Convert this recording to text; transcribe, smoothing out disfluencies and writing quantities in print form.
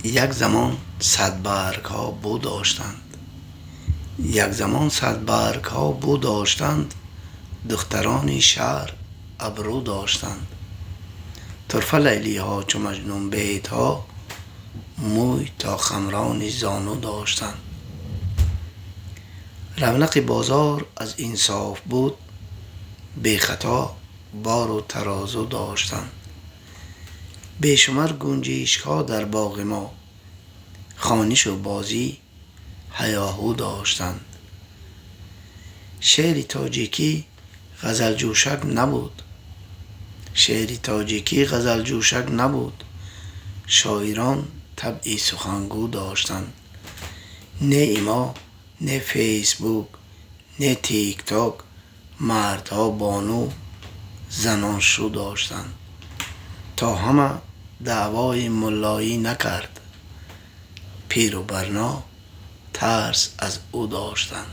یک زمان صد برگ ها بو داشتند. یک زمان صد برگ ها بو داشتند، دختران شهر ابرو داشتند. طرفه لیلی ها چو مجنون بیت ها، موی تا خمران زانو داشتند. رونق بازار از انصاف بود، بی خطا بار و ترازو داشتند. بی شمر گنجشک ها در باغ ما، خوانش و بازی هیاهو داشتند. شعر تاجیکی غزل جوشک نبود، شعر تاجیکی غزل جوشک نبود. شاعران طبعی سخنگو داشتند. نه ایما، نه فیسبوک، نه تیک تاک، مردها بانو زنان شو داشتند. تا همه دعوای ملایی نکرد، پیر و برنا ترس از او داشتند.